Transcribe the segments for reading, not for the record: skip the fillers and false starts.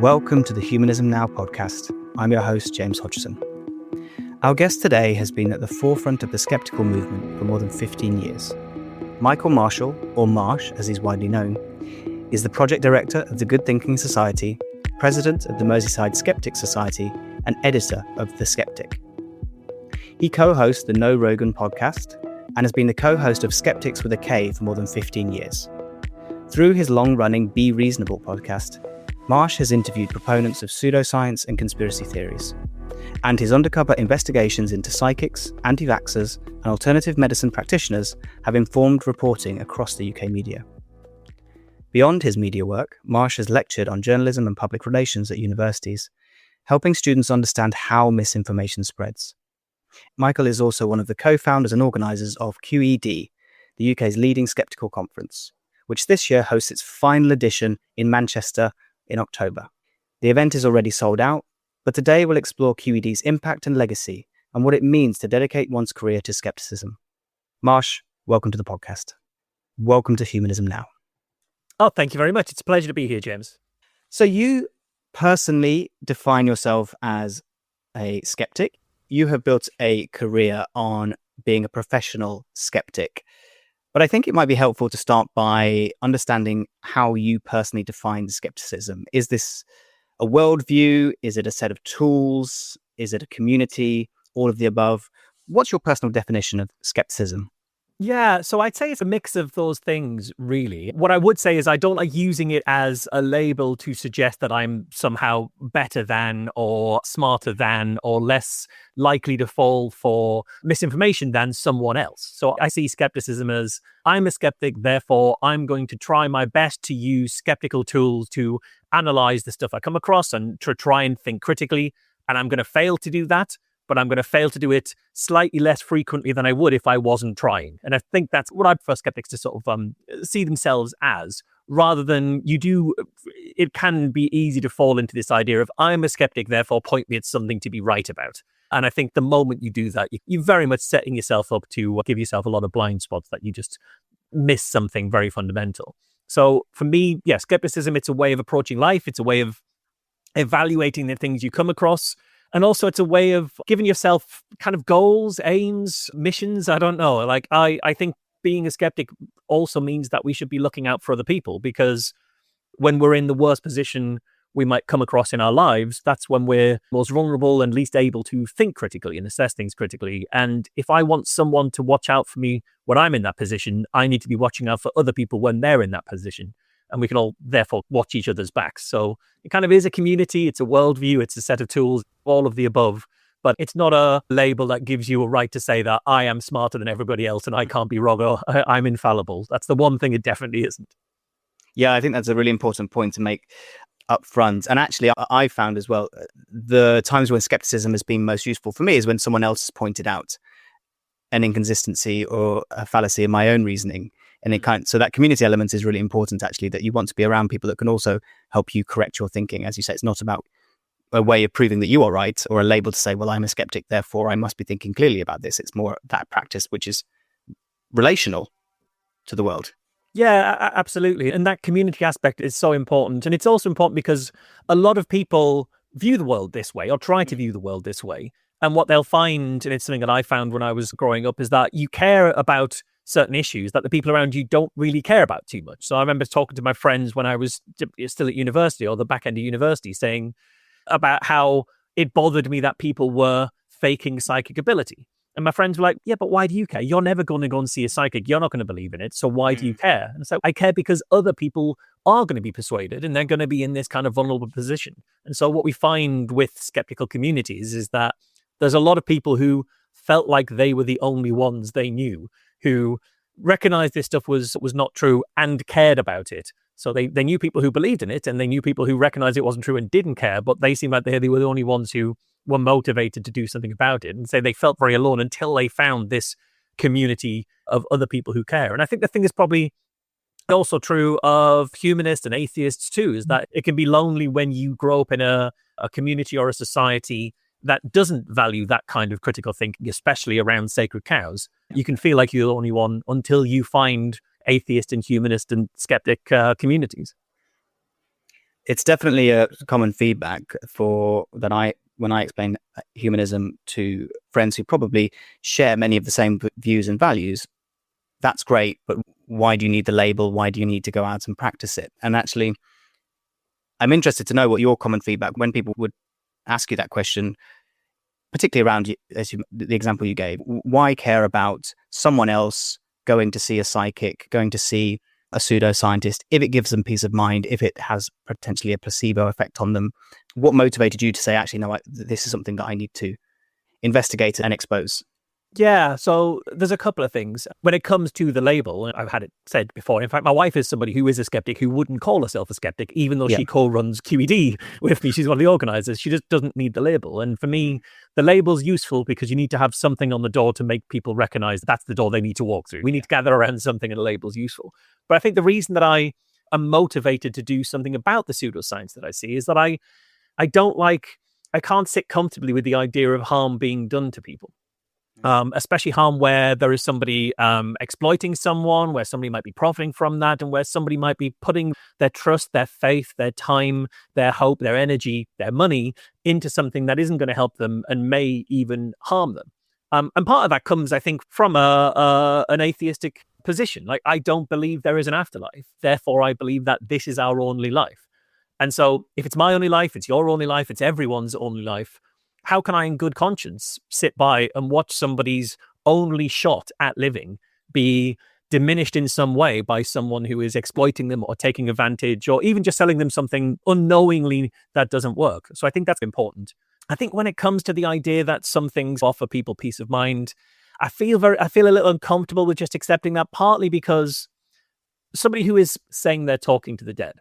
Welcome to the Humanism Now podcast. I'm your host, James Hodgson. Our guest today has been at the forefront of the skeptical movement for more than 15 years. Michael Marshall, or Marsh as he's widely known, is the project director of the Good Thinking Society, president of the Merseyside Skeptic Society, and editor of The Skeptic. He co-hosts the No Rogan podcast and has been the co-host of Skeptics with a K for more than 15 years. Through his long-running Be Reasonable podcast, Marsh has interviewed proponents of pseudoscience and conspiracy theories, and his undercover investigations into psychics, anti-vaxxers, and alternative medicine practitioners have informed reporting across the UK media. Beyond his media work, Marsh has lectured on journalism and public relations at universities, helping students understand how misinformation spreads. Michael is also one of the co-founders and organisers of QED, the UK's leading skeptical conference, which this year hosts its final edition in Manchester in October. The event is already sold out, but today we'll explore QED's impact and legacy and what it means to dedicate one's career to skepticism. Marsh, welcome to the podcast. Welcome to Humanism Now. Oh, thank you very much. It's a pleasure to be here, James. So you personally define yourself as a skeptic. You have built a career on being a professional skeptic. But I think it might be helpful to start by understanding how you personally define skepticism. Is this a worldview? Is it a set of tools? Is it a community? All of the above? What's your personal definition of skepticism? Yeah, so I'd say it's a mix of those things, really. What I would say is I don't like using it as a label to suggest that I'm somehow better than or smarter than or less likely to fall for misinformation than someone else. So I see skepticism as I'm a skeptic, therefore I'm going to try my best to use skeptical tools to analyze the stuff I come across and to try and think critically. And I'm going to fail to do that, but I'm going to fail to do it slightly less frequently than I would if I wasn't trying. And I think that's what I prefer skeptics to sort of see themselves as, rather than it can be easy to fall into this idea of I'm a skeptic, therefore point me at something to be right about. And I think the moment you do that, you're very much setting yourself up to give yourself a lot of blind spots that you just miss something very fundamental. So for me, yeah, skepticism, it's a way of approaching life. It's a way of evaluating the things you come across. And also it's a way of giving yourself kind of goals, aims, missions. I don't know. Like I think being a skeptic also means that we should be looking out for other people, because when we're in the worst position we might come across in our lives, that's when we're most vulnerable and least able to think critically and assess things critically. And if I want someone to watch out for me when I'm in that position, I need to be watching out for other people when they're in that position. And we can all, therefore, watch each other's backs. So it kind of is a community. It's a worldview. It's a set of tools, all of the above. But it's not a label that gives you a right to say that I am smarter than everybody else and I can't be wrong or I'm infallible. That's the one thing it definitely isn't. Yeah, I think that's a really important point to make up front. And actually, I found as well, the times when skepticism has been most useful for me is when someone else has pointed out an inconsistency or a fallacy in my own reasoning. And so that community element is really important, actually, that you want to be around people that can also help you correct your thinking. As you say, it's not about a way of proving that you are right or a label to say, well, I'm a skeptic, therefore I must be thinking clearly about this. It's more that practice, which is relational to the world. Yeah, absolutely. And that community aspect is so important. And it's also important because a lot of people view the world this way or try to view the world this way. And what they'll find, and it's something that I found when I was growing up, is that you care about certain issues that the people around you don't really care about too much. So I remember talking to my friends when I was still at university or the back end of university, saying about how it bothered me that people were faking psychic ability. And my friends were like, yeah, but why do you care? You're never going to go and see a psychic. You're not going to believe in it. So why do you care? And so I care because other people are going to be persuaded and they're going to be in this kind of vulnerable position. And so what we find with skeptical communities is that there's a lot of people who felt like they were the only ones they knew, who recognized this stuff was not true and cared about it. So they knew people who believed in it and they knew people who recognized it wasn't true and didn't care, but they seemed like they were the only ones who were motivated to do something about it. And so they felt very alone until they found this community of other people who care. And I think the thing is probably also true of humanists and atheists too, is that it can be lonely when you grow up in a community or a society that doesn't value that kind of critical thinking, especially around sacred cows. You can feel like you're the only one until you find atheist and humanist and skeptic communities. It's definitely a common feedback when I explain humanism to friends who probably share many of the same views and values. That's great, but why do you need the label? Why do you need to go out and practice it? And actually, I'm interested to know what your common feedback when people would ask you that question, particularly around the example you gave. Why care about someone else going to see a psychic, going to see a pseudoscientist, if it gives them peace of mind, if it has potentially a placebo effect on them? What motivated you to say, actually, no, this is something that I need to investigate and expose? Yeah, so there's a couple of things. When it comes to the label, I've had it said before. In fact, my wife is somebody who is a skeptic who wouldn't call herself a skeptic, even though she co-runs QED with me. She's one of the organizers. She just doesn't need the label. And for me, the label's useful because you need to have something on the door to make people recognize that's the door they need to walk through. We need to gather around something, and the label's useful. But I think the reason that I am motivated to do something about the pseudoscience that I see is that I can't sit comfortably with the idea of harm being done to people. Especially harm where there is somebody exploiting someone, where somebody might be profiting from that, and where somebody might be putting their trust, their faith, their time, their hope, their energy, their money into something that isn't going to help them and may even harm them. And part of that comes, I think, from an atheistic position. Like, I don't believe there is an afterlife. Therefore, I believe that this is our only life. And so if it's my only life, it's your only life, it's everyone's only life, how can I in good conscience sit by and watch somebody's only shot at living be diminished in some way by someone who is exploiting them or taking advantage or even just selling them something unknowingly that doesn't work? So I think that's important. I think when it comes to the idea that some things offer people peace of mind, I feel a little uncomfortable with just accepting that, partly because somebody who is saying they're talking to the dead,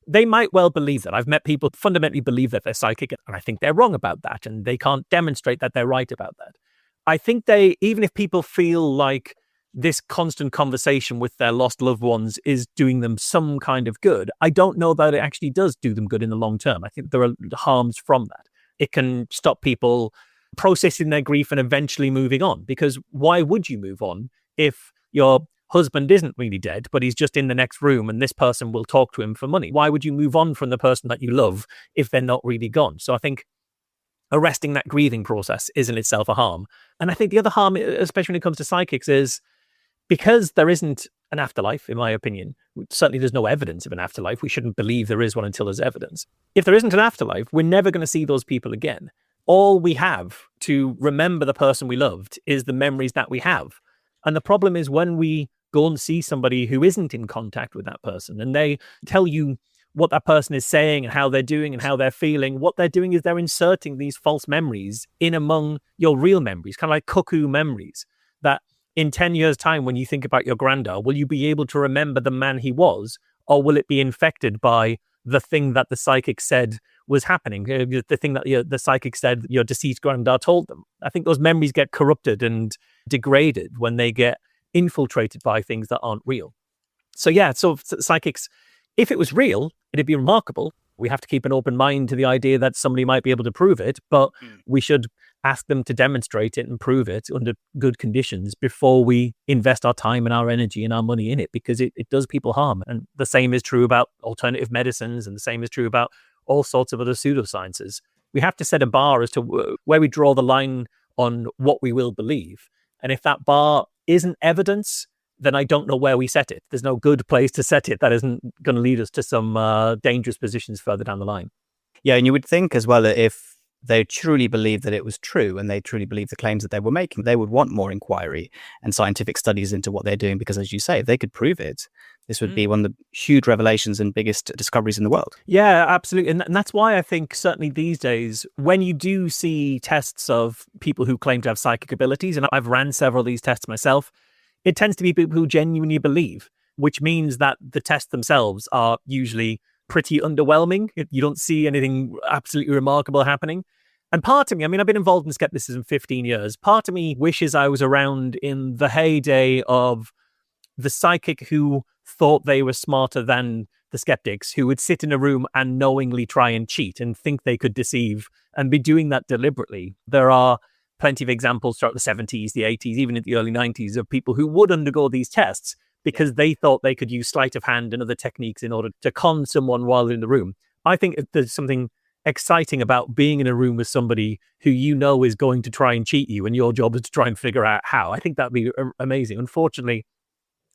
they might well believe that. I've met people who fundamentally believe that they're psychic, and I think they're wrong about that, and they can't demonstrate that they're right about that. I think even if people feel like this constant conversation with their lost loved ones is doing them some kind of good, I don't know that it actually does do them good in the long term. I think there are harms from that. It can stop people processing their grief and eventually moving on, because why would you move on if your husband isn't really dead, but he's just in the next room and this person will talk to him for money? Why would you move on from the person that you love if they're not really gone? So I think arresting that grieving process is in itself a harm. And I think the other harm, especially when it comes to psychics, is because there isn't an afterlife, in my opinion. Certainly there's no evidence of an afterlife. We shouldn't believe there is one until there's evidence. If there isn't an afterlife, we're never going to see those people again. All we have to remember the person we loved is the memories that we have. And the problem is when we go and see somebody who isn't in contact with that person and they tell you what that person is saying and how they're doing and how they're feeling, what they're doing is they're inserting these false memories in among your real memories, kind of like cuckoo memories, that in 10 years' time, when you think about your granddad, will you be able to remember the man he was, or will it be infected by the thing that the psychic said was happening, the thing that the psychic said your deceased granddad told them? I think those memories get corrupted and degraded when they get infiltrated by things that aren't real. So psychics, if it was real, it'd be remarkable. We have to keep an open mind to the idea that somebody might be able to prove it, but we should ask them to demonstrate it and prove it under good conditions before we invest our time and our energy and our money in it, because it does people harm. And the same is true about alternative medicines, and the same is true about all sorts of other pseudosciences. We have to set a bar as to where we draw the line on what we will believe. And if that bar isn't evidence, then I don't know where we set it. There's no good place to set it that isn't going to lead us to some dangerous positions further down the line. Yeah, and you would think as well that if they truly believed that it was true and they truly believed the claims that they were making, they would want more inquiry and scientific studies into what they're doing, because, as you say, if they could prove it, this would be one of the huge revelations and biggest discoveries in the world. Yeah, absolutely. And that's why I think certainly these days, when you do see tests of people who claim to have psychic abilities, and I've ran several of these tests myself, it tends to be people who genuinely believe, which means that the tests themselves are usually pretty underwhelming. You don't see anything absolutely remarkable happening. And part of me, I've been involved in skepticism 15 years. Part of me wishes I was around in the heyday of the psychic who thought they were smarter than the skeptics, who would sit in a room and knowingly try and cheat and think they could deceive and be doing that deliberately. There are plenty of examples throughout the 70s, the 80s, even in the early 90s of people who would undergo these tests because they thought they could use sleight of hand and other techniques in order to con someone while they're in the room. I think there's something exciting about being in a room with somebody who you know is going to try and cheat you, and your job is to try and figure out how. I think that'd be amazing. Unfortunately,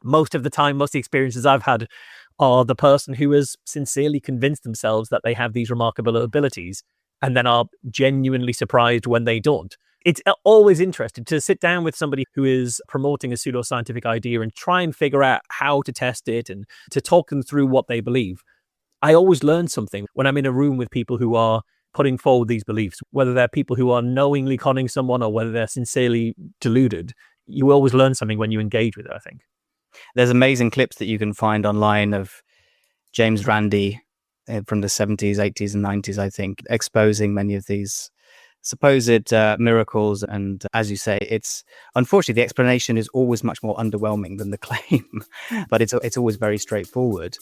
most of the time, most of the experiences I've had are the person who has sincerely convinced themselves that they have these remarkable abilities and then are genuinely surprised when they don't. It's always interesting to sit down with somebody who is promoting a pseudoscientific idea and try and figure out how to test it and to talk them through what they believe. I always learn something when I'm in a room with people who are putting forward these beliefs, whether they're people who are knowingly conning someone or whether they're sincerely deluded. You always learn something when you engage with it, I think. There's amazing clips that you can find online of James Randi from the 70s, 80s, and 90s, I think, exposing many of these supposed miracles. And as you say, it's unfortunately the explanation is always much more underwhelming than the claim, but it's always very straightforward.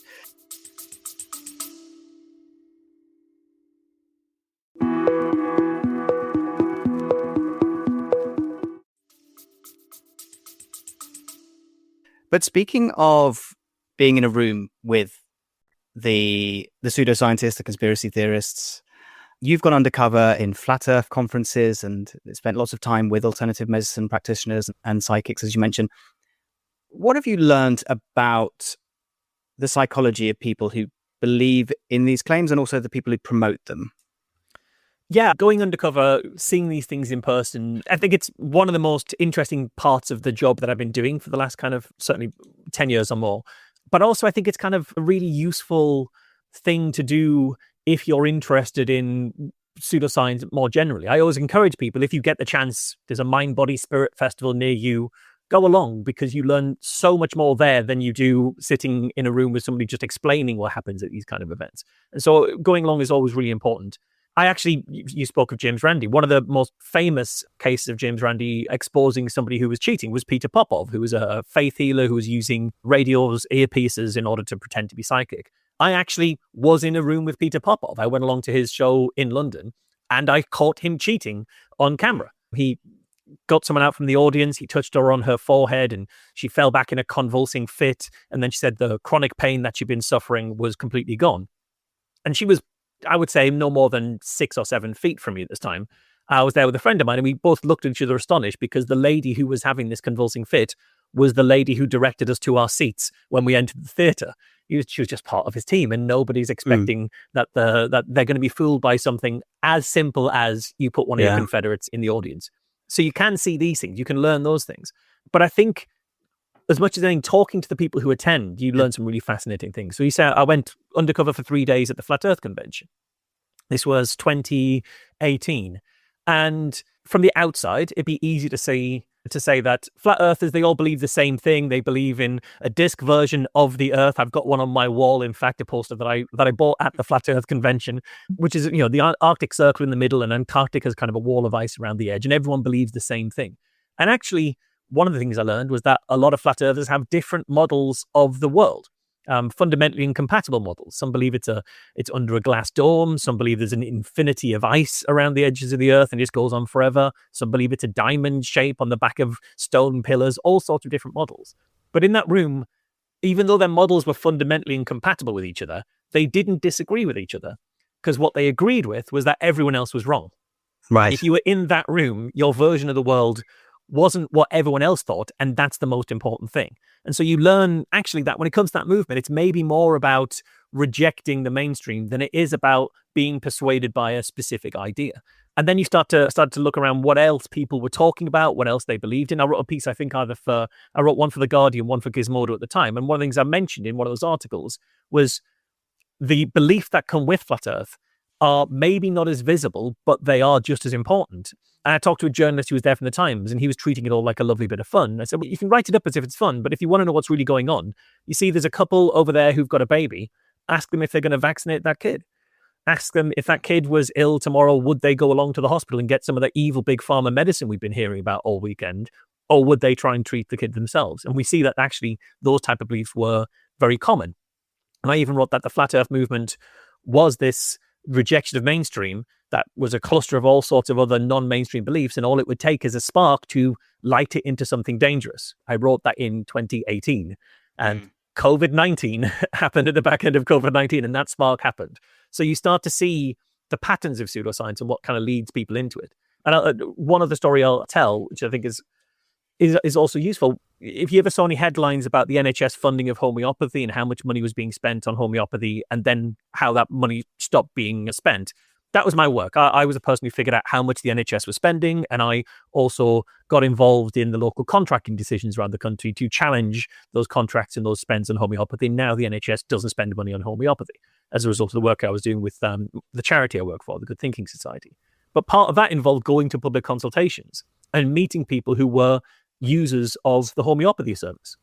But speaking of being in a room with the pseudoscientists, the conspiracy theorists, you've gone undercover in flat earth conferences and spent lots of time with alternative medicine practitioners and psychics, as you mentioned. What have you learned about the psychology of people who believe in these claims and also the people who promote them? Yeah, going undercover, seeing these things in person, I think it's one of the most interesting parts of the job that I've been doing for the last kind of certainly 10 years or more. But also I think it's kind of a really useful thing to do if you're interested in pseudoscience more generally. I always encourage people, if you get the chance, there's a Mind, Body, Spirit festival near you, go along, because you learn so much more there than you do sitting in a room with somebody just explaining what happens at these kind of events. And so going along is always really important. You spoke of James Randi. One of the most famous cases of James Randi exposing somebody who was cheating was Peter Popov, who was a faith healer who was using radios, earpieces in order to pretend to be psychic. I actually was in a room with Peter Popov. I went along to his show in London and I caught him cheating on camera. He got someone out from the audience. He touched her on her forehead and she fell back in a convulsing fit. And then she said the chronic pain that she'd been suffering was completely gone. And she was, I would say, no more than 6 or 7 feet from me at this time. I was there with a friend of mine and we both looked at each other astonished because the lady who was having this convulsing fit was the lady who directed us to our seats when we entered the theatre. She was just part of his team, and nobody's expecting that they're going to be fooled by something as simple as you put one of your Confederates in the audience. So you can see these things, you can learn those things. But I think as much as anything, talking to the people who attend, you learn some really fascinating things. So you say, I went undercover for 3 days at the Flat Earth Convention. This was 2018. And from the outside, it'd be easy to say that flat earthers, they all believe the same thing. They believe in a disc version of the earth. I've got one on my wall, in fact, a poster that I bought at the Flat Earth Convention, which is, the Arctic Circle in the middle and Antarctica is kind of a wall of ice around the edge, and everyone believes the same thing. And actually, one of the things I learned was that a lot of flat earthers have different models of the world. Fundamentally incompatible models. Some believe it's under a glass dome. Some believe there's an infinity of ice around the edges of the earth and it just goes on forever. Some believe it's a diamond shape on the back of stone pillars, all sorts of different models. But in that room, even though their models were fundamentally incompatible with each other, they didn't disagree with each other, because what they agreed with was that everyone else was wrong. Right. If you were in that room, your version of the world wasn't what everyone else thought, and that's the most important thing. And so you learn actually that when it comes to that movement, it's maybe more about rejecting the mainstream than it is about being persuaded by a specific idea. And then you start to look around what else people were talking about, what else they believed in. I wrote a piece, I think I wrote one for The Guardian, one for Gizmodo at the time. And one of the things I mentioned in one of those articles was the belief that come with Flat Earth are maybe not as visible, but they are just as important. And I talked to a journalist who was there from the Times, and he was treating it all like a lovely bit of fun. I said, well, you can write it up as if it's fun, but if you want to know what's really going on, you see there's a couple over there who've got a baby. Ask them if they're going to vaccinate that kid. Ask them if that kid was ill tomorrow, would they go along to the hospital and get some of the evil big pharma medicine we've been hearing about all weekend? Or would they try and treat the kid themselves? And we see that actually those type of beliefs were very common. And I even wrote that the Flat Earth movement was this rejection of mainstream that was a cluster of all sorts of other non-mainstream beliefs, and all it would take is a spark to light it into something dangerous. I wrote that in 2018, and COVID-19 happened at the back end of COVID-19, and that spark happened. So you start to see the patterns of pseudoscience and what kind of leads people into it. And one other story I'll tell, which I think is also useful. If you ever saw any headlines about the NHS funding of homeopathy and how much money was being spent on homeopathy and then how that money stopped being spent, that was my work. I was the person who figured out how much the NHS was spending, and I also got involved in the local contracting decisions around the country to challenge those contracts and those spends on homeopathy. Now the NHS doesn't spend money on homeopathy as a result of the work I was doing with the charity I work for, the Good Thinking Society. But part of that involved going to public consultations and meeting people who were users of the homeopathy service.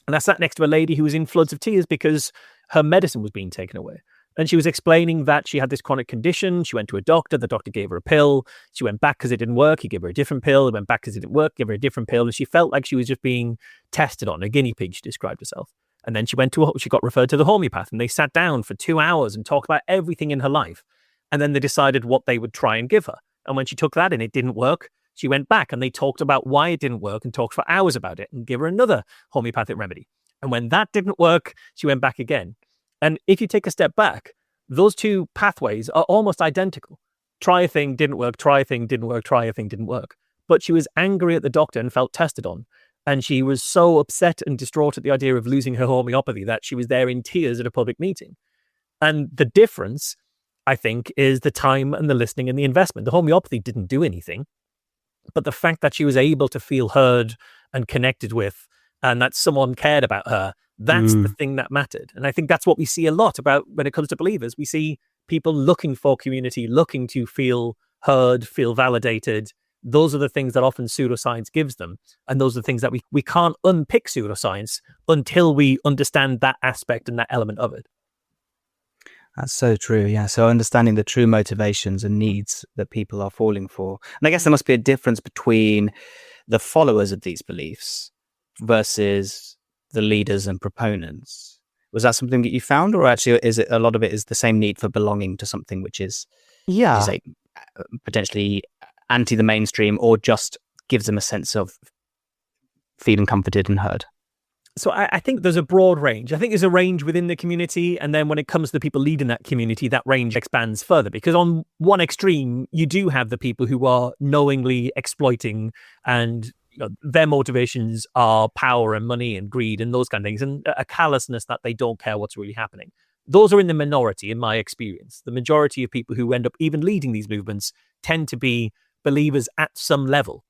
And I sat next to a lady who was in floods of tears because her medicine was being taken away. And she was explaining that she had this chronic condition. She went to a doctor. The doctor gave her a pill. She went back because it didn't work. He gave her a different pill. It went back because it didn't work. Gave her a different pill. And she felt like she was just being tested on, a guinea pig, she described herself. And then she got referred to the homeopath, and they sat down for 2 hours and talked about everything in her life. And then they decided what they would try and give her. And when she took that and it didn't work, she went back and they talked about why it didn't work and talked for hours about it and gave her another homeopathic remedy. And when that didn't work, she went back again. And if you take a step back, those two pathways are almost identical. Try a thing, didn't work, try a thing, didn't work, try a thing, didn't work. But she was angry at the doctor and felt tested on. And she was so upset and distraught at the idea of losing her homeopathy that she was there in tears at a public meeting. And the difference, I think, is the time and the listening and the investment. The homeopathy didn't do anything, but the fact that she was able to feel heard and connected with, and that someone cared about her, that's the thing that mattered. And I think that's what we see a lot about when it comes to believers. We see people looking for community, looking to feel heard, feel validated. Those are the things that often pseudoscience gives them. And those are the things that we can't unpick pseudoscience until we understand that aspect and that element of it. That's so true. Yeah. So understanding the true motivations and needs that people are falling for. And I guess there must be a difference between the followers of these beliefs versus the leaders and proponents. Was that something that you found, or actually is it a lot of it is the same need for belonging to something which is, you say, potentially anti the mainstream, or just gives them a sense of feeling comforted and heard? So I think there's a broad range. I think there's a range within the community. And then when it comes to the people leading that community, that range expands further. Because on one extreme, you do have the people who are knowingly exploiting, and their motivations are power and money and greed and those kind of things, and a callousness that they don't care what's really happening. Those are in the minority, in my experience. The majority of people who end up even leading these movements tend to be believers at some level.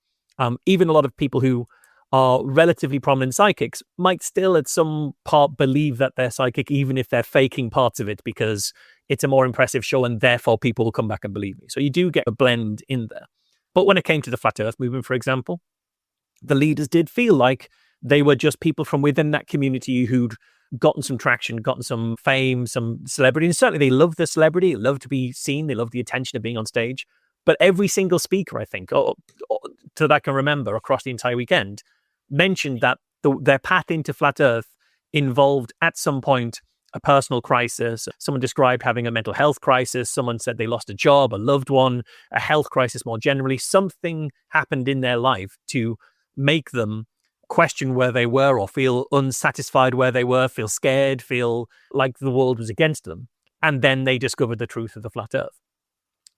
Even a lot of people who are relatively prominent psychics might still at some part believe that they're psychic, even if they're faking parts of it because it's a more impressive show and therefore people will come back and believe me. So you do get a blend in there. But when it came to the Flat Earth movement, for example, the leaders did feel like they were just people from within that community who'd gotten some traction, gotten some fame, some celebrity. And certainly they love the celebrity, love to be seen, they love the attention of being on stage. But every single speaker, I think, that I can remember across the entire weekend, mentioned that their path into Flat Earth involved at some point a personal crisis. Someone described having a mental health crisis. Someone said they lost a job, a loved one, a health crisis more generally. Something happened in their life to make them question where they were or feel unsatisfied where they were, feel scared, feel like the world was against them. And then they discovered the truth of the Flat Earth.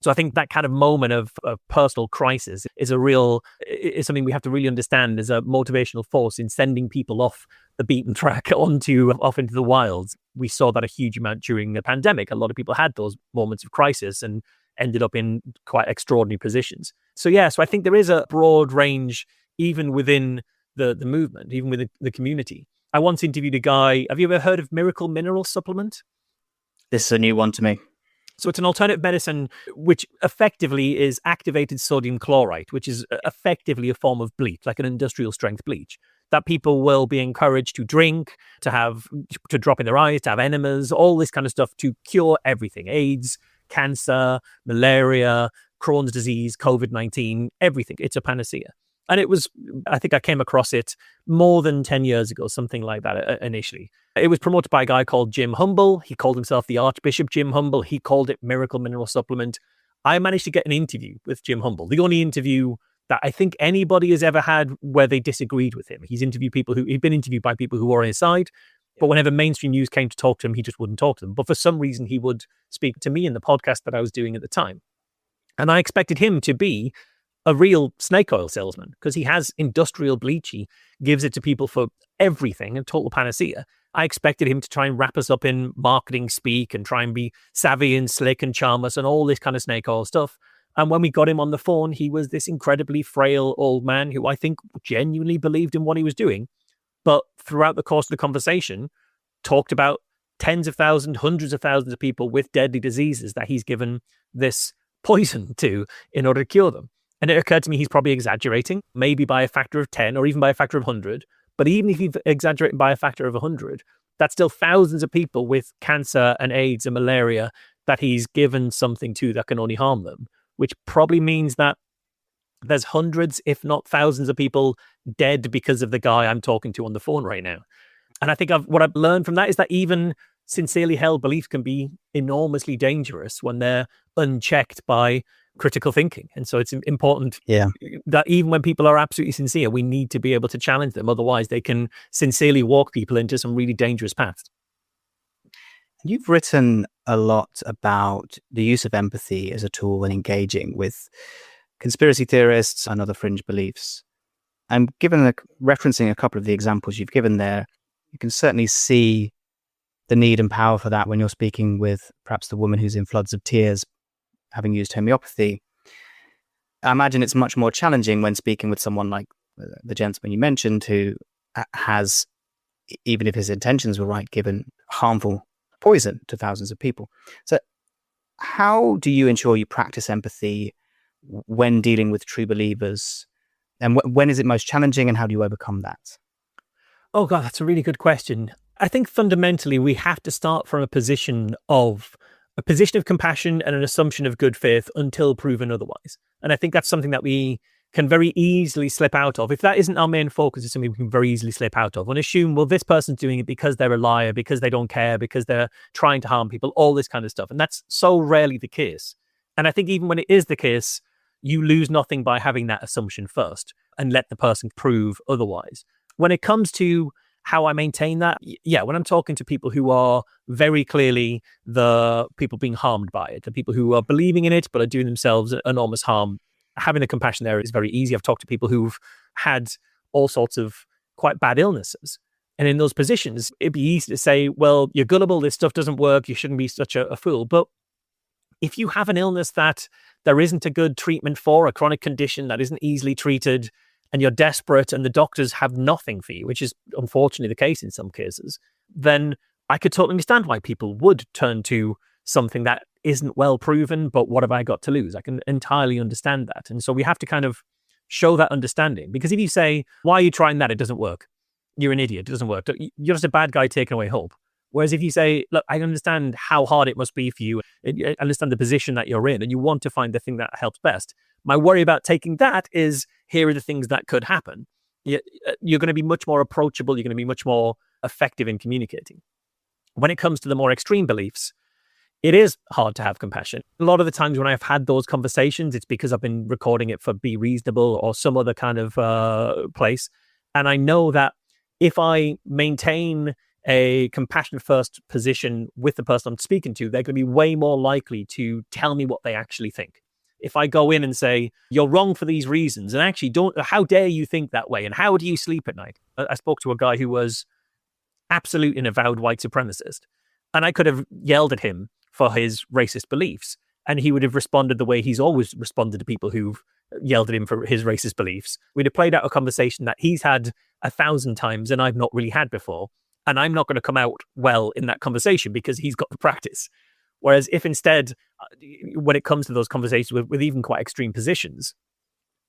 So I think that kind of moment of personal crisis is something we have to really understand as a motivational force in sending people off the beaten track off into the wilds. We saw that a huge amount during the pandemic. A lot of people had those moments of crisis and ended up in quite extraordinary positions. So I think there is a broad range even within the movement, even within the community. I once interviewed a guy. Have you ever heard of miracle mineral supplement? This is a new one to me. So it's an alternative medicine which effectively is activated sodium chloride, which is effectively a form of bleach, like an industrial strength bleach, that people will be encouraged to drink, to drop in their eyes, to have enemas, all this kind of stuff to cure everything: AIDS, cancer, malaria, Crohn's disease, COVID-19, everything. It's a panacea. And I think I came across it more than 10 years ago, something like that initially. It was promoted by a guy called Jim Humble. He called himself the Archbishop Jim Humble. He called it Miracle Mineral Supplement. I managed to get an interview with Jim Humble, the only interview that I think anybody has ever had where they disagreed with him. He'd been interviewed by people who were on his side. But whenever mainstream news came to talk to him, he just wouldn't talk to them. But for some reason, he would speak to me in the podcast that I was doing at the time. And I expected him to be a real snake oil salesman because he has industrial bleach. He gives it to people for everything, a total panacea. I expected him to try and wrap us up in marketing speak and try and be savvy and slick and charm us and all this kind of snake oil stuff. And when we got him on the phone, he was this incredibly frail old man who I think genuinely believed in what he was doing. But throughout the course of the conversation, talked about tens of thousands, hundreds of thousands of people with deadly diseases that he's given this poison to in order to cure them. And it occurred to me he's probably exaggerating, maybe by a factor of 10 or even by a factor of 100. But even if he's exaggerating by a factor of 100, that's still thousands of people with cancer and AIDS and malaria that he's given something to that can only harm them, which probably means that there's hundreds, if not thousands of people dead because of the guy I'm talking to on the phone right now. And I think what I've learned from that is that even sincerely held beliefs can be enormously dangerous when they're unchecked by critical thinking. And so it's important that even when people are absolutely sincere, we need to be able to challenge them. Otherwise, they can sincerely walk people into some really dangerous paths. You've written a lot about the use of empathy as a tool when engaging with conspiracy theorists and other fringe beliefs. And referencing a couple of the examples you've given there, you can certainly see the need and power for that when you're speaking with perhaps the woman who's in floods of tears, having used homeopathy. I imagine it's much more challenging when speaking with someone like the gentleman you mentioned who has, even if his intentions were right, given harmful poison to thousands of people. So how do you ensure you practice empathy when dealing with true believers? And when is it most challenging, and how do you overcome that? Oh, God, that's a really good question. I think fundamentally we have to start from a position of compassion and an assumption of good faith until proven otherwise. And I think that's something that we can very easily slip out of. If that isn't our main focus, it's something we can very easily slip out of and assume, well, this person's doing it because they're a liar, because they don't care, because they're trying to harm people, all this kind of stuff. And that's so rarely the case. And I think even when it is the case, you lose nothing by having that assumption first and let the person prove otherwise. When it comes to how I maintain that, when I'm talking to people who are very clearly the people being harmed by it, the people who are believing in it but are doing themselves enormous harm, having the compassion there is very easy. I've talked to people who've had all sorts of quite bad illnesses. And in those positions, it'd be easy to say, well, you're gullible, this stuff doesn't work, you shouldn't be such a fool. But if you have an illness that there isn't a good treatment for, a chronic condition that isn't easily treated, and you're desperate and the doctors have nothing for you, which is unfortunately the case in some cases, then I could totally understand why people would turn to something that isn't well proven, but what have I got to lose? I can entirely understand that. And so we have to kind of show that understanding. Because if you say, why are you trying that? It doesn't work. You're an idiot. It doesn't work. You're just a bad guy taking away hope. Whereas if you say, look, I understand how hard it must be for you. I understand the position that you're in and you want to find the thing that helps best. My worry about taking that is, here are the things that could happen. You're going to be much more approachable. You're going to be much more effective in communicating. When it comes to the more extreme beliefs, it is hard to have compassion. A lot of the times when I've had those conversations, it's because I've been recording it for Be Reasonable or some other kind of place. And I know that if I maintain a compassion first position with the person I'm speaking to, they're going to be way more likely to tell me what they actually think. If I go in and say, you're wrong for these reasons, and actually how dare you think that way? And how do you sleep at night? I spoke to a guy who was absolute and avowed white supremacist. And I could have yelled at him for his racist beliefs. And he would have responded the way he's always responded to people who've yelled at him for his racist beliefs. We'd have played out a conversation that he's had 1,000 times and I've not really had before. And I'm not going to come out well in that conversation because he's got the practice. Whereas if instead, when it comes to those conversations with even quite extreme positions,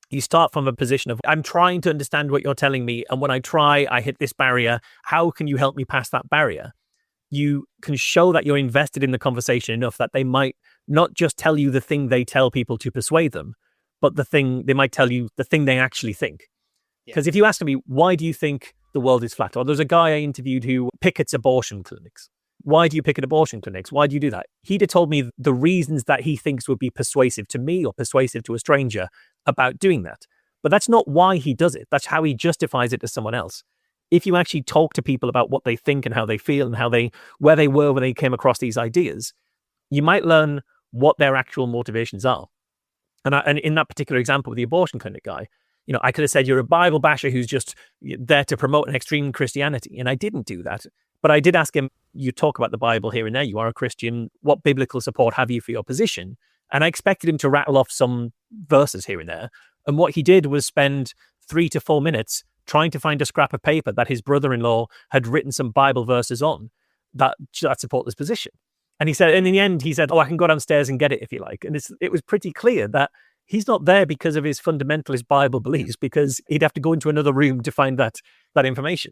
you start from a position of, I'm trying to understand what you're telling me. And when I try, I hit this barrier. How can you help me pass that barrier? You can show that you're invested in the conversation enough that they might not just tell you the thing they tell people to persuade them, but they might tell you the thing they actually think. Because if you ask me, why do you think the world is flat? Or there's a guy I interviewed who pickets abortion clinics. Why do you picket abortion clinics? Why do you do that? He'd have told me the reasons that he thinks would be persuasive to me or persuasive to a stranger about doing that. But that's not why he does it. That's how he justifies it to someone else. if you actually talk to people about what they think and how they feel and where they were when they came across these ideas, you might learn what their actual motivations are. And in that particular example with the abortion clinic guy, I could have said, you're a Bible basher who's just there to promote an extreme Christianity. And I didn't do that. But I did ask him, you talk about the Bible here and there. You are a Christian. What biblical support have you for your position? And I expected him to rattle off some verses here and there. And what he did was spend 3 to 4 minutes trying to find a scrap of paper that his brother-in-law had written some Bible verses on that support this position. And he said, and in the end, he said, I can go downstairs and get it if you like. And it was pretty clear that he's not there because of his fundamentalist Bible beliefs, because he'd have to go into another room to find that information.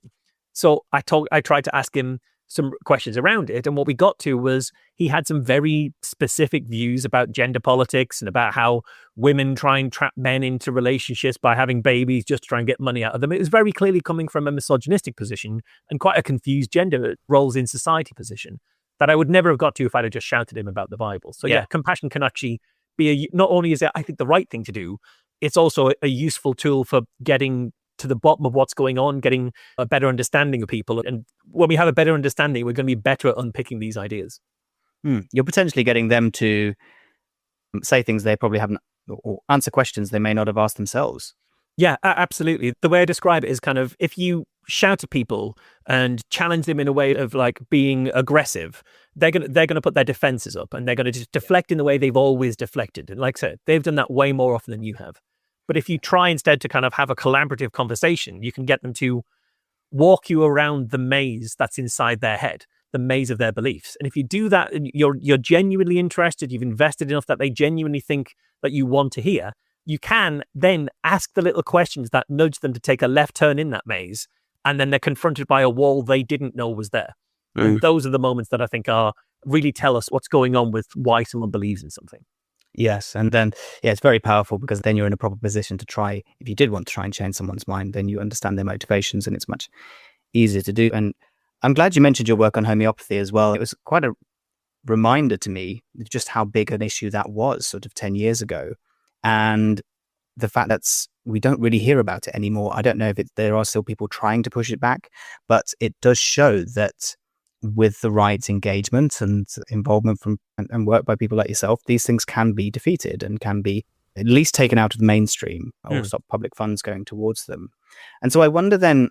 So I tried to ask him some questions around it. And what we got to was he had some very specific views about gender politics and about how women try and trap men into relationships by having babies just to try and get money out of them. It was very clearly coming from a misogynistic position and quite a confused gender roles in society position that I would never have got to if I'd have just shouted him about the Bible. So yeah, compassion can actually be not only is it, I think, the right thing to do, it's also a useful tool for getting to the bottom of what's going on, getting a better understanding of people. And when we have a better understanding, we're going to be better at unpicking these ideas. You're potentially getting them to say things they probably haven't, or answer questions they may not have asked themselves. Yeah, absolutely. The way I describe it is kind of, if you shout at people and challenge them in a way of like being aggressive, they're gonna put their defenses up and they're gonna just deflect in the way they've always deflected. And like I said, they've done that way more often than you have. But if you try instead to kind of have a collaborative conversation, you can get them to walk you around the maze that's inside their head, the maze of their beliefs. And if you do that, and you're genuinely interested, you've invested enough that they genuinely think that you want to hear, you can then ask the little questions that nudge them to take a left turn in that maze, and then they're confronted by a wall they didn't know was there. And those are the moments that I think really tell us what's going on with why someone believes in something. Yes. And then, it's very powerful, because then you're in a proper position to try, if you did want to try and change someone's mind, then you understand their motivations and it's much easier to do. And I'm glad you mentioned your work on homeopathy as well. It was quite a reminder to me of just how big an issue that was sort of 10 years ago. And the fact that we don't really hear about it anymore. I don't know if there are still people trying to push it back, but it does show that with the right engagement and involvement from and work by people like yourself, these things can be defeated and can be at least taken out of the mainstream or stop public funds going towards them. And so I wonder then,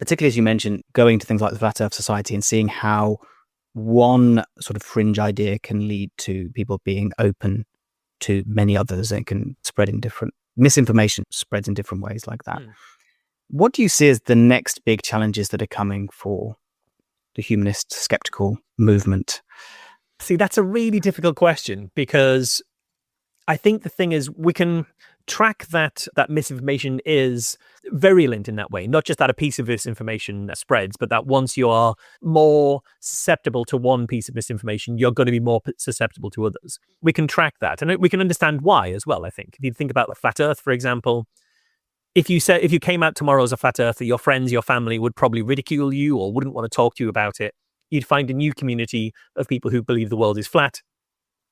particularly as you mentioned, going to things like the Flat Earth Society and seeing how one sort of fringe idea can lead to people being open to many others, and it can spread in different misinformation spreads in different ways like that. What do you see as the next big challenges that are coming for the humanist skeptical movement? See, that's a really difficult question, because I think the thing is, we can track that misinformation is virulent in that way. Not just that a piece of misinformation spreads, but that once you are more susceptible to one piece of misinformation, you're going to be more susceptible to others. We can track that, and we can understand why as well, I think. If you think about the flat Earth, for example, if you came out tomorrow as a flat earther, your friends, your family would probably ridicule you or wouldn't want to talk to you about it. You'd find a new community of people who believe the world is flat.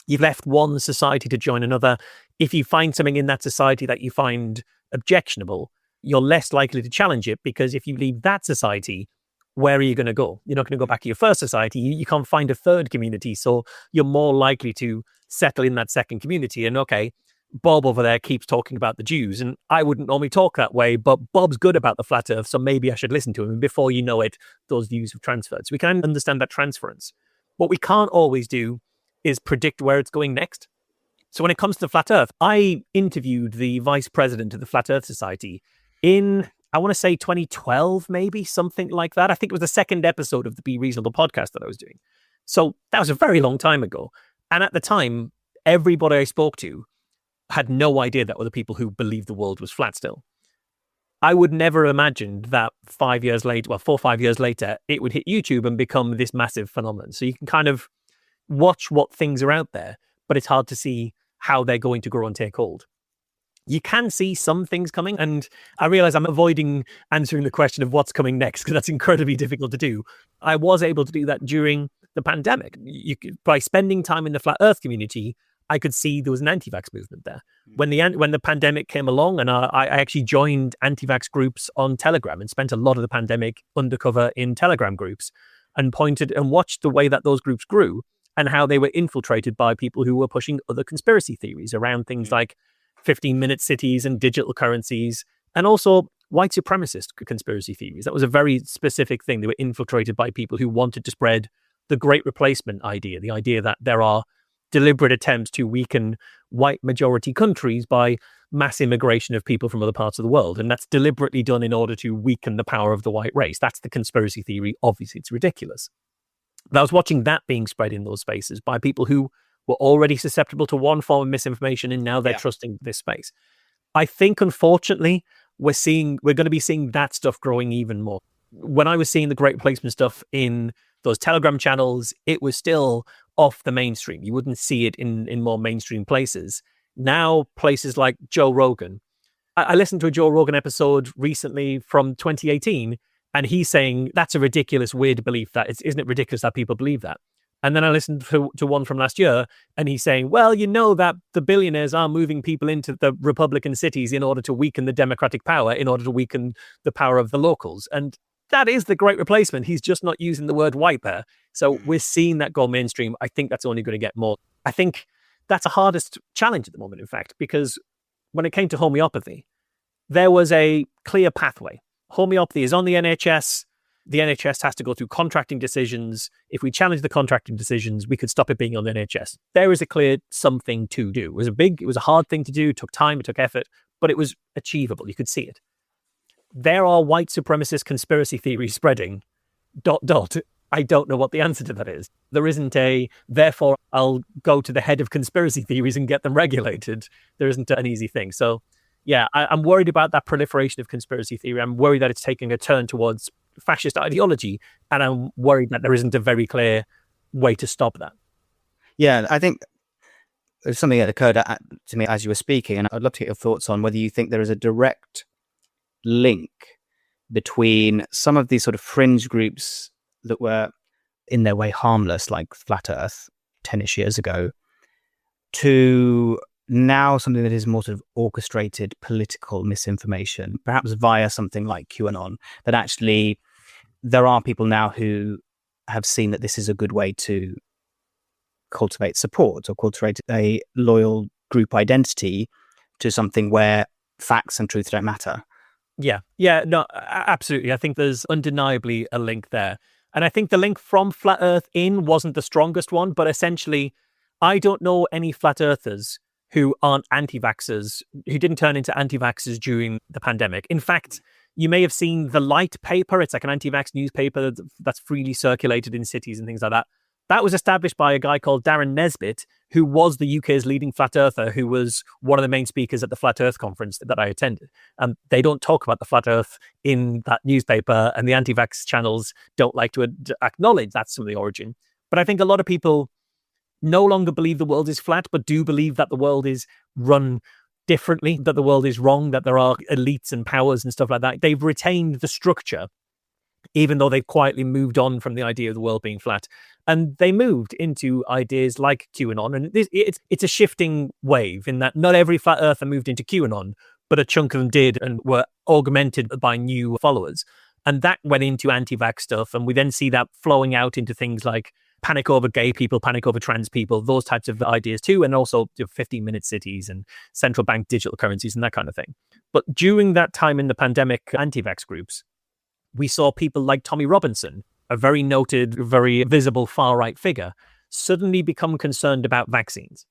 You've left one society to join another. If you find something in that society that you find objectionable, you're less likely to challenge it, because if you leave that society, where are you going to go? You're not going to go back to your first society. You can't find a third community. So you're more likely to settle in that second community. And okay, Bob over there keeps talking about the Jews, and I wouldn't normally talk that way, but Bob's good about the flat earth, so maybe I should listen to him. And before you know it, those views have transferred. So we can understand that transference. What we can't always do is predict where it's going next. So when it comes to the flat earth, I interviewed the vice president of the Flat Earth Society in, I want to say 2012, maybe something like that. I think it was the second episode of the Be Reasonable podcast that I was doing. So that was a very long time ago. And at the time, everybody I spoke to had no idea that were the people who believed the world was flat still. I would never have imagined that 4 or 5 years later, it would hit YouTube and become this massive phenomenon. So you can kind of watch what things are out there, but it's hard to see how they're going to grow and take hold. You can see some things coming, and I realize I'm avoiding answering the question of what's coming next, because that's incredibly difficult to do. I was able to do that during the pandemic. By spending time in the flat earth community, I could see there was an anti-vax movement there. When the pandemic came along, and I actually joined anti-vax groups on Telegram and spent a lot of the pandemic undercover in Telegram groups and pointed and watched the way that those groups grew and how they were infiltrated by people who were pushing other conspiracy theories around things like 15-minute cities and digital currencies, and also white supremacist conspiracy theories. That was a very specific thing. They were infiltrated by people who wanted to spread the Great Replacement idea, the idea that there are deliberate attempts to weaken white majority countries by mass immigration of people from other parts of the world. And that's deliberately done in order to weaken the power of the white race. That's the conspiracy theory. Obviously, it's ridiculous. But I was watching that being spread in those spaces by people who were already susceptible to one form of misinformation, and now they're trusting this space. I think, unfortunately, we're going to be seeing that stuff growing even more. When I was seeing the Great Replacement stuff in those Telegram channels, it was still off the mainstream. You wouldn't see it in more mainstream places. Now, places like Joe Rogan. I listened to a Joe Rogan episode recently from 2018, and he's saying that's a ridiculous, weird belief. Isn't it ridiculous that people believe that? And then I listened to one from last year, and he's saying, well, you know that the billionaires are moving people into the Republican cities in order to weaken the Democratic power, in order to weaken the power of the locals. And that is the Great Replacement. He's just not using the word white there. So we're seeing that go mainstream. I think that's only going to get more. I think that's the hardest challenge at the moment, in fact, because when it came to homeopathy, there was a clear pathway. Homeopathy is on the NHS. The NHS has to go through contracting decisions. If we challenge the contracting decisions, we could stop it being on the NHS. There is a clear something to do. It was a hard thing to do. It took time, it took effort, but it was achievable. You could see it. There are white supremacist conspiracy theories spreading, ... I don't know what the answer to that is. There isn't therefore I'll go to the head of conspiracy theories and get them regulated. There isn't an easy thing. So yeah, I'm worried about that proliferation of conspiracy theory. I'm worried that it's taking a turn towards fascist ideology, and I'm worried that there isn't a very clear way to stop that. Yeah, I think there's something that occurred to me as you were speaking, and I'd love to get your thoughts on whether you think there is a direct link between some of these sort of fringe groups that were in their way harmless, like Flat Earth 10-ish years ago, to now something that is more sort of orchestrated political misinformation, perhaps via something like QAnon, that actually there are people now who have seen that this is a good way to cultivate support or cultivate a loyal group identity to something where facts and truth don't matter. Yeah, no, absolutely. I think there's undeniably a link there. And I think the link from Flat Earth in wasn't the strongest one, but essentially, I don't know any Flat Earthers who aren't anti-vaxxers, who didn't turn into anti-vaxxers during the pandemic. In fact, you may have seen the Light paper. It's like an anti-vax newspaper that's freely circulated in cities and things like that. That was established by a guy called Darren Nesbitt, who was the UK's leading flat earther, who was one of the main speakers at the Flat Earth conference that I attended. They don't talk about the Flat Earth in that newspaper, and the anti-vax channels don't like to acknowledge that's some of the origin. But I think a lot of people no longer believe the world is flat, but do believe that the world is run differently, that the world is wrong, that there are elites and powers and stuff like that. They've retained the structure, even though they've quietly moved on from the idea of the world being flat. And they moved into ideas like QAnon. And it's a shifting wave in that not every flat earther moved into QAnon, but a chunk of them did and were augmented by new followers. And that went into anti-vax stuff. And we then see that flowing out into things like panic over gay people, panic over trans people, those types of ideas too. And also 15-minute cities and central bank digital currencies and that kind of thing. But during that time in the pandemic anti-vax groups, we saw people like Tommy Robinson, a very noted, very visible far-right figure, suddenly become concerned about vaccines.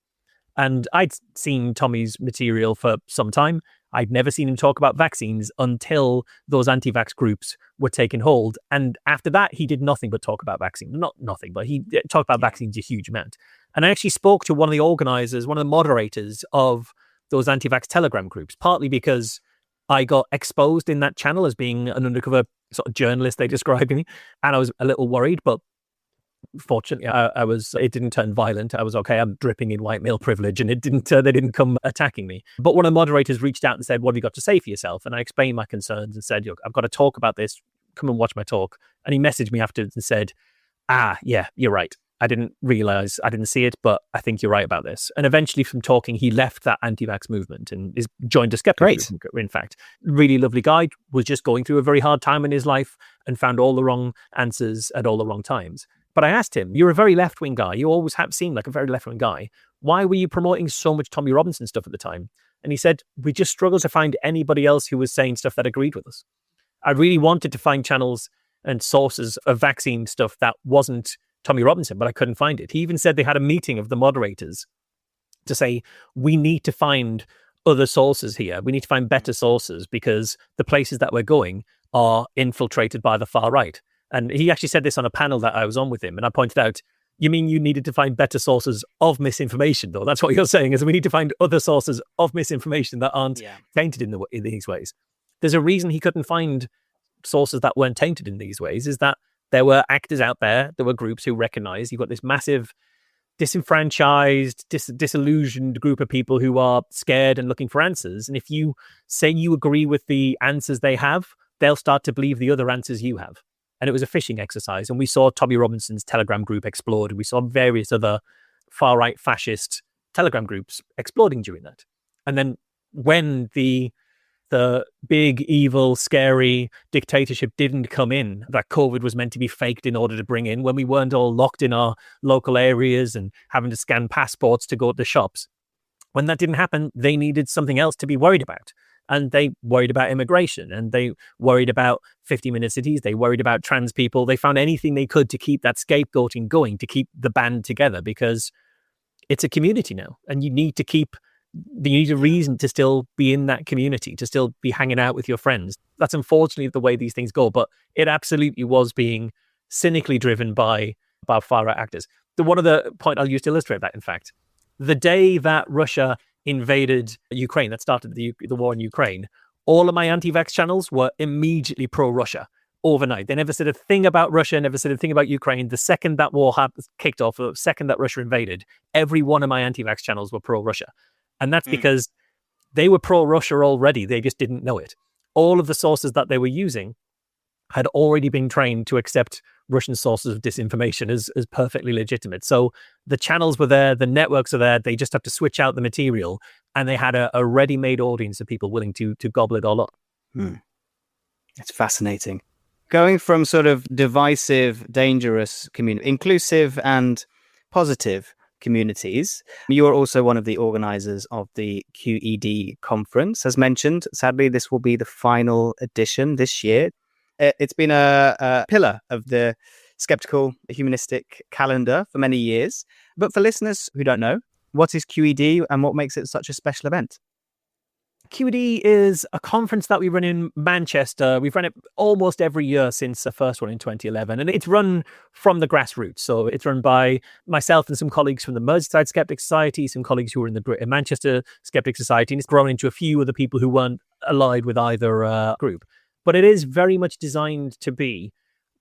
And I'd seen Tommy's material for some time. I'd never seen him talk about vaccines until those anti-vax groups were taking hold. And after that, he did nothing but talk about vaccines. Not nothing, but he talked about vaccines a huge amount. And I actually spoke to one of the organizers, one of the moderators of those anti-vax Telegram groups, partly because I got exposed in that channel as being an undercover sort of journalist, they described me. And I was a little worried, but fortunately, it didn't turn violent. I was okay. I'm dripping in white male privilege, and they didn't come attacking me. But one of the moderators reached out and said, "What have you got to say for yourself?" And I explained my concerns and said, "Look, I've got to talk about this. Come and watch my talk." And he messaged me afterwards and said, "Yeah, you're right. I didn't see it, but I think you're right about this. And eventually from talking, he left that anti-vax movement and joined a skeptic movement, in fact. Really lovely guy, was just going through a very hard time in his life and found all the wrong answers at all the wrong times. But I asked him, you're a very left-wing guy. You always have seemed like a very left-wing guy. Why were you promoting so much Tommy Robinson stuff at the time? And he said, we just struggled to find anybody else who was saying stuff that agreed with us. I really wanted to find channels and sources of vaccine stuff that wasn't Tommy Robinson, but I couldn't find it. He even said they had a meeting of the moderators to say, we need to find other sources here. We need to find better sources because the places that we're going are infiltrated by the far right. And he actually said this on a panel that I was on with him. And I pointed out, you mean you needed to find better sources of misinformation, though? That's what you're saying, is we need to find other sources of misinformation that aren't tainted in these ways. There's a reason he couldn't find sources that weren't tainted in these ways, is that there were actors out there were groups who recognized you've got this massive disenfranchised, disillusioned group of people who are scared and looking for answers. And if you say you agree with the answers they have, they'll start to believe the other answers you have. And it was a phishing exercise. And we saw Tommy Robinson's Telegram group explode. And we saw various other far-right fascist Telegram groups exploding during that. And then when the big, evil, scary dictatorship didn't come in, that COVID was meant to be faked in order to bring in, when we weren't all locked in our local areas and having to scan passports to go to the shops, when that didn't happen, they needed something else to be worried about. And they worried about immigration, and they worried about 50-minute cities. They worried about trans people. They found anything they could to keep that scapegoating going, to keep the band together, because it's a community now. And you need a reason to still be in that community, to still be hanging out with your friends. That's unfortunately the way these things go. But it absolutely was being cynically driven by far-right actors. One of the point I'll use to illustrate that, in fact, the day that Russia invaded Ukraine, that started the war in Ukraine, all of my anti-vax channels were immediately pro-Russia overnight. They never said a thing about Russia, never said a thing about Ukraine. The second that war kicked off, the second that Russia invaded, every one of my anti-vax channels were pro-Russia. And that's because they were pro-Russia already. They just didn't know it. All of the sources that they were using had already been trained to accept Russian sources of disinformation as perfectly legitimate. So the channels were there, the networks are there, they just have to switch out the material, and they had a ready-made audience of people willing to gobble it all up. It's fascinating. Going from sort of divisive, dangerous community, inclusive and positive communities. You are also one of the organizers of the QED conference. As mentioned, sadly, this will be the final edition this year. It's been a pillar of the skeptical humanistic calendar for many years. But for listeners who don't know, what is QED and what makes it such a special event? QED is a conference that we run in Manchester. We've run it almost every year since the first one in 2011. And it's run from the grassroots. So it's run by myself and some colleagues from the Merseyside Skeptic Society, some colleagues who were in the Greater Manchester Skeptic Society. And it's grown into a few other people who weren't allied with either group. But it is very much designed to be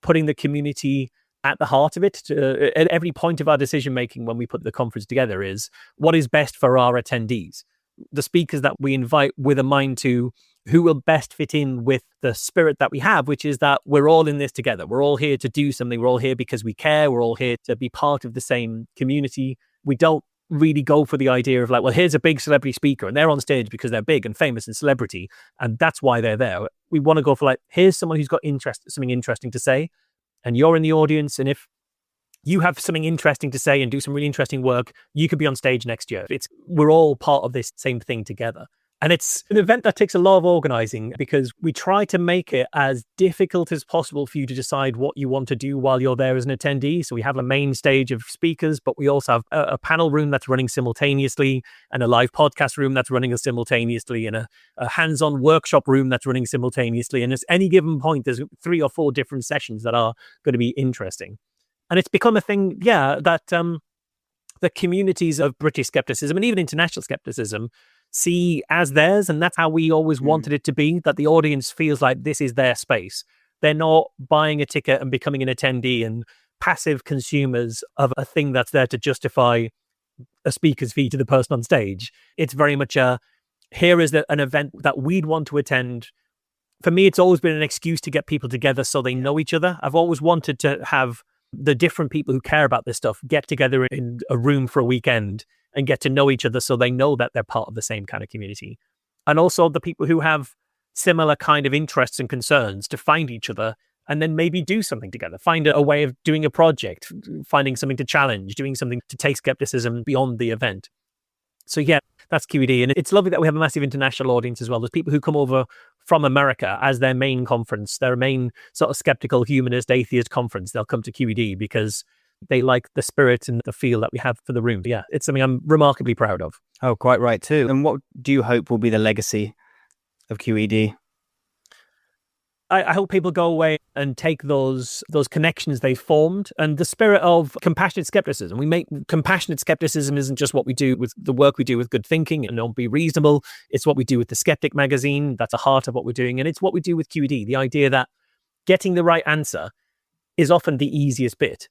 putting the community at the heart of it. At every point of our decision-making when we put the conference together is what is best for our attendees. The speakers that we invite with a mind to who will best fit in with the spirit that we have, which is that we're all in this together. We're all here to do something. We're all here because we care. We're all here to be part of the same community. We don't really go for the idea of like, well, here's a big celebrity speaker and they're on stage because they're big and famous and celebrity, and that's why they're there. We want to go for like, here's someone who's got something interesting to say, and you're in the audience, and if you have something interesting to say and do some really interesting work, you could be on stage next year. We're all part of this same thing together. And it's an event that takes a lot of organizing because we try to make it as difficult as possible for you to decide what you want to do while you're there as an attendee. So we have a main stage of speakers, but we also have a panel room that's running simultaneously, and a live podcast room that's running simultaneously, and a hands-on workshop room that's running simultaneously. And at any given point, there's 3 or 4 different sessions that are going to be interesting. And it's become a thing, that the communities of British skepticism and even international skepticism see as theirs. And that's how we always wanted it to be, that the audience feels like this is their space. They're not buying a ticket and becoming an attendee and passive consumers of a thing that's there to justify a speaker's fee to the person on stage. It's very much here is an event that we'd want to attend. For me, it's always been an excuse to get people together so they know each other. I've always wanted to have the different people who care about this stuff get together in a room for a weekend and get to know each other so they know that they're part of the same kind of community. And also the people who have similar kind of interests and concerns to find each other and then maybe do something together, find a way of doing a project, finding something to challenge, doing something to take skepticism beyond the event. So yeah, that's QED. And it's lovely that we have a massive international audience as well. There's people who come over from America as their main conference, their main sort of skeptical, humanist, atheist conference. They'll come to QED because they like the spirit and the feel that we have for the room. Yeah, it's something I'm remarkably proud of. Oh, quite right too. And what do you hope will be the legacy of QED? I hope people go away and take those connections they've formed and the spirit of compassionate skepticism. Compassionate skepticism isn't just what we do with the work we do with good thinking and don't be reasonable. It's what we do with the Skeptic magazine. That's the heart of what we're doing. And it's what we do with QED. The idea that getting the right answer is often the easiest bit.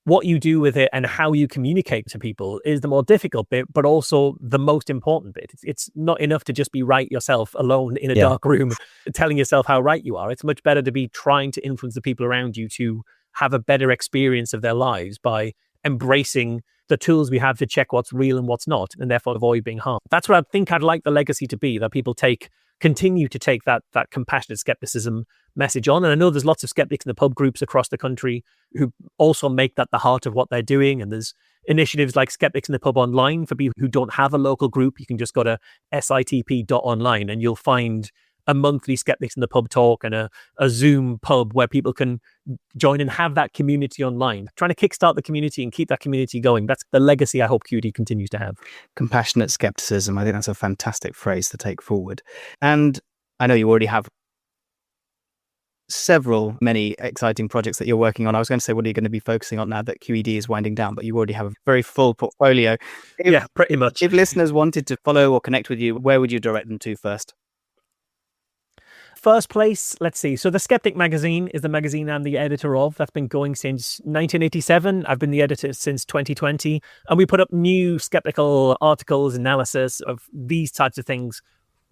What you do with it and how you communicate to people is the more difficult bit, but also the most important bit. It's not enough to just be right yourself alone in a dark room, telling yourself how right you are. It's much better to be trying to influence the people around you to have a better experience of their lives by embracing the tools we have to check what's real and what's not, and therefore avoid being harmed. That's what I think I'd like the legacy to be, that people continue to take that compassionate skepticism message on. And I know there's lots of skeptics in the pub groups across the country who also make that the heart of what they're doing. And there's initiatives like Skeptics in the Pub Online for people who don't have a local group. You can just go to sitp.online and you'll find a monthly Skeptics in the Pub talk and a Zoom pub where people can join and have that community online, trying to kickstart the community and keep that community going. That's the legacy I hope QED continues to have. Compassionate skepticism. I think that's a fantastic phrase to take forward. And I know you already have many exciting projects that you're working on. I was going to say, what are you going to be focusing on now that QED is winding down? But you already have a very full portfolio. Yeah, pretty much. If listeners wanted to follow or connect with you, where would you direct them to first? First place, let's see. So the Skeptic magazine is the magazine I'm the editor of. That's been going since 1987. I've been the editor since 2020. And we put up new skeptical articles, analysis of these types of things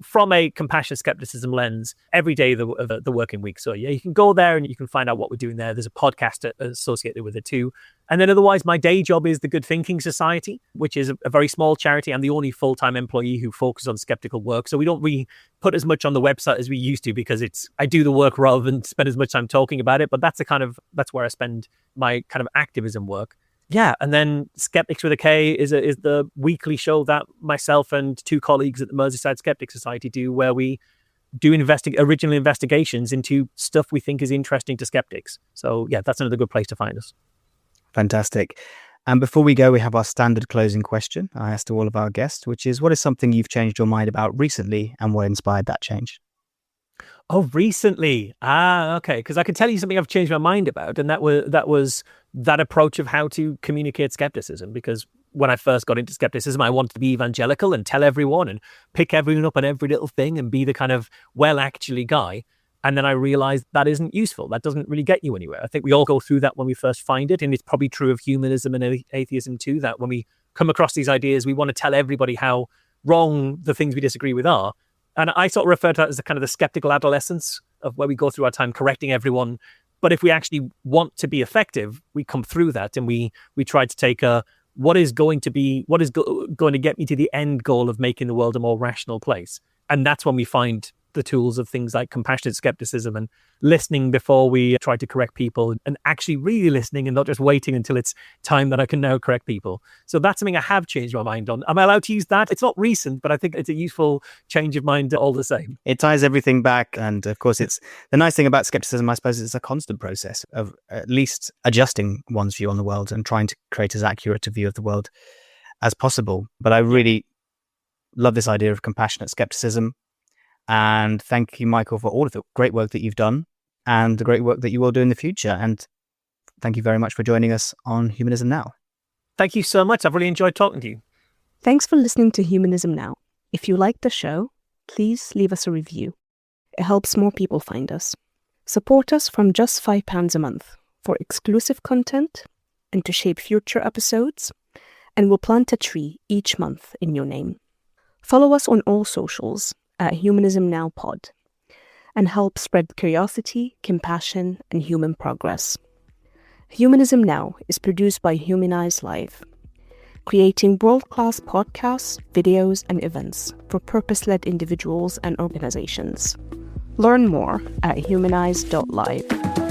from a compassionate skepticism lens every day of the working week. So yeah, you can go there and you can find out what we're doing there. There's a podcast associated with it too. And then otherwise, my day job is the Good Thinking Society, which is a very small charity. I'm the only full-time employee who focuses on skeptical work. So we don't really put as much on the website as we used to because I do the work rather than spend as much time talking about it. But that's where I spend my kind of activism work. Yeah, and then Skeptics with a K is the weekly show that myself and two colleagues at the Merseyside Skeptic Society do, where we do original investigations into stuff we think is interesting to skeptics. So yeah, that's another good place to find us. Fantastic. And before we go, we have our standard closing question I ask to all of our guests, which is, what is something you've changed your mind about recently and what inspired that change? Oh, recently. Okay. Because I can tell you something I've changed my mind about, and that was that approach of how to communicate skepticism. Because when I first got into skepticism, I wanted to be evangelical and tell everyone and pick everyone up on every little thing and be the kind of actually guy. And then I realized that isn't useful. That doesn't really get you anywhere. I think we all go through that when we first find it. And it's probably true of humanism and atheism too, that when we come across these ideas, we want to tell everybody how wrong the things we disagree with are. And I sort of refer to that as the kind of the skeptical adolescence of where we go through our time correcting everyone. But if we actually want to be effective, we come through that and we try to take what is going to get me to the end goal of making the world a more rational place. And that's when we find the tools of things like compassionate skepticism and listening before we try to correct people, and actually really listening and not just waiting until it's time that I can now correct people. So that's something I have changed my mind on. Am I allowed to use that? It's not recent, but I think it's a useful change of mind all the same. It ties everything back. And of course, it's the nice thing about skepticism, I suppose, it's a constant process of at least adjusting one's view on the world and trying to create as accurate a view of the world as possible. But I really love this idea of compassionate skepticism. And thank you, Michael, for all of the great work that you've done and the great work that you will do in the future. And thank you very much for joining us on Humanism Now. Thank you so much. I've really enjoyed talking to you. Thanks for listening to Humanism Now. If you liked the show, please leave us a review. It helps more people find us. Support us from just £5 a month for exclusive content and to shape future episodes. And we'll plant a tree each month in your name. Follow us on all socials at Humanism Now Pod, and help spread curiosity, compassion, and human progress. Humanism Now is produced by Humanize Live, creating world-class podcasts, videos, and events for purpose-led individuals and organizations. Learn more at humanize.live.